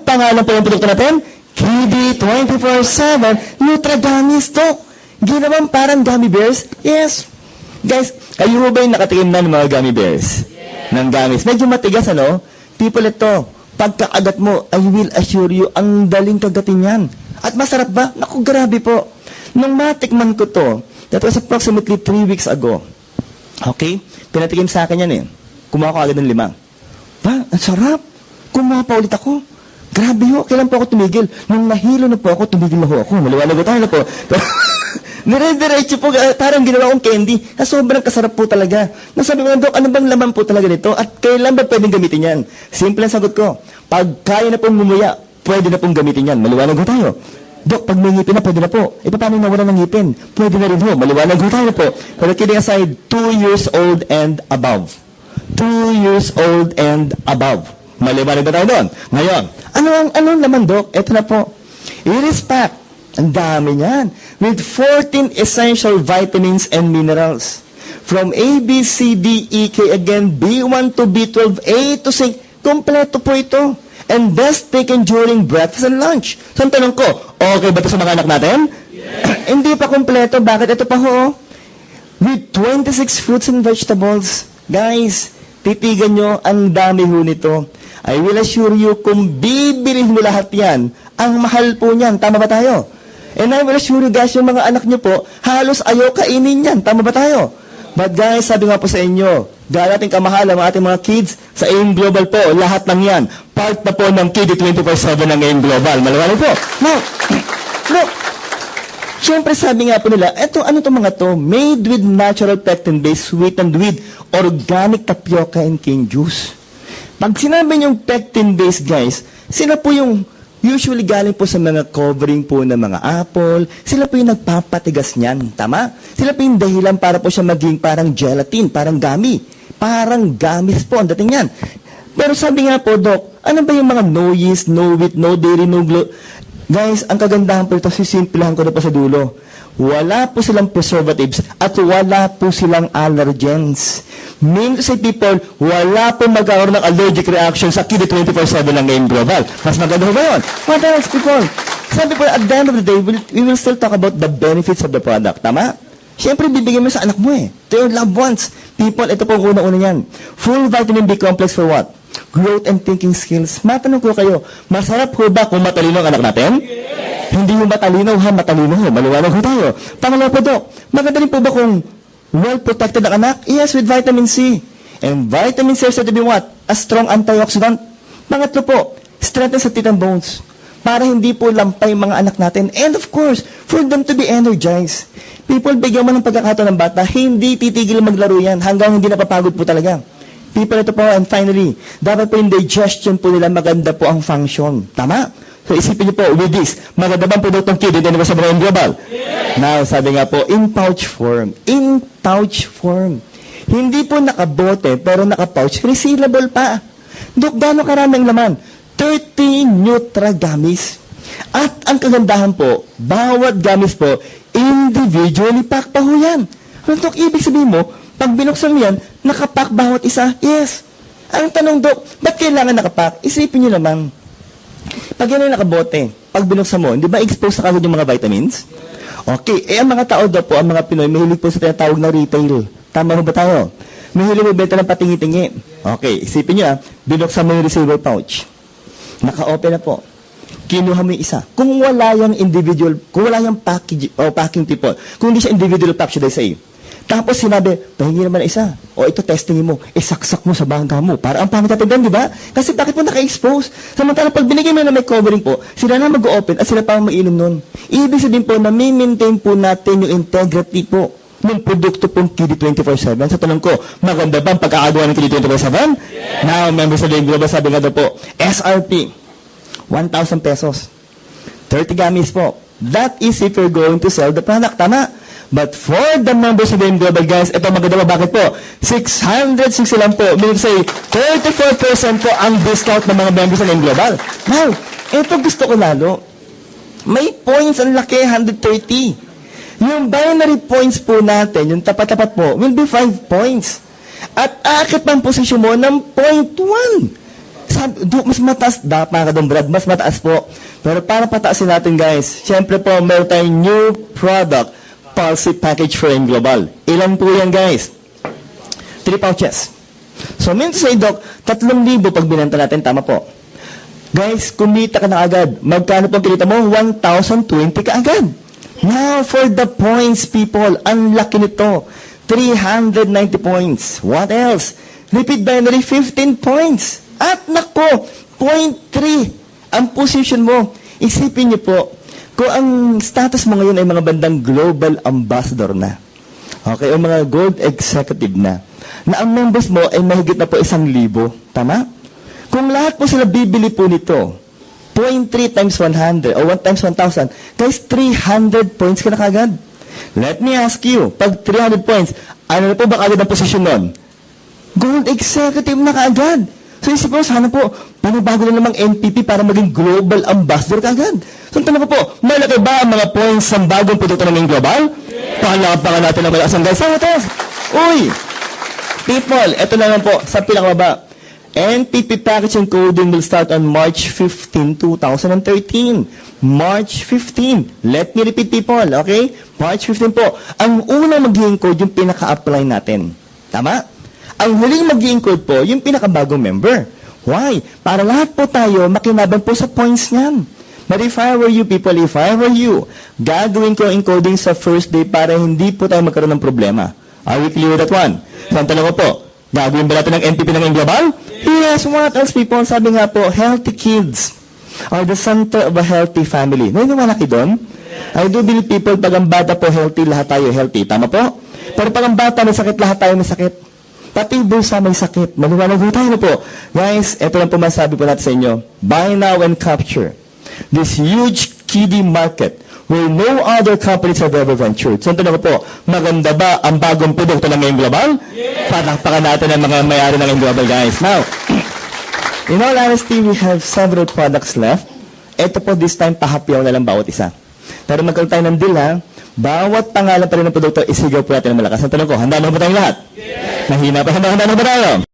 pangalan po yung produkto natin? Kiddy 24/7 Nutragamis to. Ginawang parang gummy bears? Yes. Guys, kayo ba yung nakatikim na ng mga gummy bears? Ng gummies. Medyo matigas, ano? People, ito, pagkaagat mo, I will assure you, ang daling kagatin yan. At masarap ba? Naku, grabe po. Nung matikman ko to, that was approximately 3 weeks ago. Okay? Pinatikim sa akin yan eh. Kumuha ko agad ng 5. Ba, ang sarap. Kumuha pa ulit ako. Grabe ho, kailan po ako tumigil? Nung nahilo na po ako, tumigil na ho ako. Maliwanag ko tayo na po. Dire-diretso po, parang ginawa kong candy. Sobrang kasarap po talaga. Nasabi ko, Dok, ano bang laman po talaga nito? At kailan ba pwedeng gamitin yan? Simple ang sagot ko. Pag kaya na pong mumuya, pwede na pong gamitin yan. Maliwanag ko tayo. Dok, pag may ngipin na, pwede na po. E paano nawala ng ngipin? Pwede na rin ho. Maliwanag ko tayo po. Pero kidding aside, 2 years old and above. 2 years old and above. Maliwanag na tayo doon. Ngayon, ano naman, Dok? Ito na po. It is packed. Ang dami niyan. With 14 essential vitamins and minerals. From A, B, C, D, E, K, again, B1 to B12, A to C. Kompleto po ito. And best taken during breakfast and lunch. So, ang tanong ko, okay ba ito sa mga anak natin? Yes. Hindi pa kompleto. Bakit? Ito pa ho. With 26 fruits and vegetables. Guys, titigan nyo, ang dami ho nito. I will assure you, kung bibilhin mo lahat yan, ang mahal po niyan. Tama ba tayo? And I will assure you guys, yung mga anak nyo po, halos ayaw kainin yan. Tama ba tayo? But guys, sabi nga po sa inyo, dahil ating kamahal ang ating mga kids, sa AIM Global po, lahat ng yan, part na po ng Kiddy 24/7 ng AIM Global. Malawanan po. No. Siyempre sabi nga po nila, ano itong mga to? Made with natural pectin-based, sweetened with organic tapioca and cane juice. Pag sinabi niyong pectin-based, guys, sila po yung usually galing po sa mga covering po ng mga apple. Sila po yung nagpapatigas niyan. Tama? Sila po yung dahilan para po siya maging parang gelatin, parang gummy. Parang gummies po ang dating yan. Pero sabi nga po, Doc, ano ba yung mga no yeast, no wheat, no dairy, no Guys, ang kagandahan po ito, sisimplahan ko na po sa dulo. Wala po silang preservatives at wala po silang allergens. Mean to say, people, wala po magkakaroon ng allergic reaction sa Kiddy 24/7 ng AIM Global. Mas maganda ba yun? What else, people? Sabi po, at the end of the day, we will still talk about the benefits of the product. Tama? Siyempre, bibigyan mo sa anak mo eh. To your loved ones. People, ito po ang unang-una yan. Full vitamin B complex for what? Growth and thinking skills. Matanong ko kayo, masarap ho ba kung matalino ang anak natin? Yes. Hindi yung matalino ha, matalino ho. Maliwanag ho tayo. Pangalawa po, Dok, maganda rin po ba kung well-protected ang anak? Yes, with vitamin C. And vitamin C is said to be what? A strong antioxidant. Pangatlo po, strengthen sa teeth and bones. Para hindi po lampay mga anak natin. And of course, for them to be energized. People, bigyan mo ng pagkakataon ng bata, hindi titigil maglaro yan hanggang hindi napapagod po talaga. People, ito po, and finally, dapat po yung digestion po nila maganda po ang function. Tama? So, isipin niyo po, with this, maganda bang produktong Kiddy din ba sa mga global? Yes. Now, sabi nga po, in pouch form. In pouch form. Hindi po nakabote, pero nakapouch. Resealable pa. Dok, gano'ng karaming laman? 30 Nutragamis. At ang kagandahan po, bawat gamis po, individually pack pa ho yan. Ano, Dok, ibig sabihin mo, pag binuksan mo yan, nakapack bawat isa? Yes. Ang tanong, Dok, ba't kailangan nakapack? Isipin nyo naman, pag yan ay nakabote, pag binuksan mo, hindi ba expose na kagad yung mga vitamins? Okay, ang mga tao daw po, ang mga Pinoy, mahilig po sa tinatawag na retail. Tama mo ba tayo? Mahilig mo benta ng patingi-tingi. Okay, isipin nyo binuksan mo yung receiver pouch. Naka-open na po. Kinuha mo yung isa. Kung wala yung individual, kung wala yung package, o packing people, kung hindi siya individual pack, should I say, tapos sinabi, pahingi naman isa. O ito, testingin mo. Isaksak mo sa bangka mo. Para ang pangit natin, di ba? Kasi bakit mo naka-expose? Samantala, pag binigay mo na may covering po, sila na mag-open at sila pa ang mainom nun. Ibig sabihin po na maintain po natin yung integrity po ng produkto pong Kiddy 24/7. Sa tanong ko, maganda ba ang pagkakagawa ng Kiddy 24/7? Yes. Now, members of the Global, sabi nga daw po, SRP, 1,000 pesos. 30 gummies po. That is if you're going to sell the product. Tama? But for the members of the Global, guys, ito maganda ba? Bakit po? 660 lang po. Meaning to say, 34% po ang discount ng mga members of the Global. Now, ito gusto ko lalo. May points ang laki, 130. Yung binary points po natin, yung tapat-tapat po, will be 5 points. At akit ang posisyon mo ng 0.1. Mas mataas, dapat ka doon, Brad, mas mataas po. Pero para pataasin natin, guys, syempre po, meron tayong new product, Pulse Package for M Global. Ilan po yan, guys? 3 pouches. So, minto sa Doc, 3,000 pag binenta natin, tama po. Guys, kumita ka na agad. Magkano po kinita mo? 1,020 ka agad. Now, for the points, people, ang laki nito. 390 points. What else? Repeat binary, 15 points. At nako, 0.3 ang position mo. Isipin niyo po, kung ang status mo ngayon ay mga bandang global ambassador na, okay, o mga gold executive na ang members mo ay mahigit na po 1,000. Tama? Kung lahat po sila bibili po nito, 0.3 times 100 o 1 times 1,000, guys, 300 points ka na kagad. Let me ask you, pag 300 points, ano na po ba kagad ang position nun? Gold executive na kaagad. So isip mo, sana po, panibago na namang NPP para maging global ambassador kaagad. So tanong ko po, malaki ba ang mga points sa bagong produkto ng global? Palapakan natin ang malakas ang guys. Sa ito? Uy! People, ito na lang po, sa pinakababa. NPP packaging coding will start on March 15, 2013. March 15. Let me repeat, people, okay? March 15 po. Ang unang magiging code, yung pinaka-apply natin. Tama? Ang huling magiging code po, yung pinakabagong member. Why? Para lahat po tayo makinabang po sa points niyan. But if I were you, people, if I were you, gagawin ko ang encoding sa first day para hindi po tayo magkaroon ng problema. Are we clear with that one? So, ang tanong ko po, gagawin ba natin ng NPP ng global? Yes, what else, people? Sabi nga po, healthy kids are the center of a healthy family. Naniniwala kayo doon? I do believe, people, pag ang bata po healthy, lahat tayo healthy. Tama po? Pero pag ang bata may sakit, lahat tayo may sakit. Pati yung bulsa may sakit. Maniwala po tayo na po. Guys, ito lang po masabi po natin sa inyo. Buy now and capture this huge kiddie market where no other companies have ever ventured. So, tanong ko po, maganda ba ang bagong produkto ng ngayong global? Yes! Patakpakan natin ang mga may-ari ng ngayong global, guys. Now, in all honesty, we have several products left. Ito po, this time, pahapyaw na lang bawat isa. Pero magkaroon tayo ng deal, ha? Bawat pangalan pa rin ng produkto, isigaw po natin ng malakas. Ang tanong ko, handa na ba tayong lahat? Yes! Mahina pa, handa na ba tayo?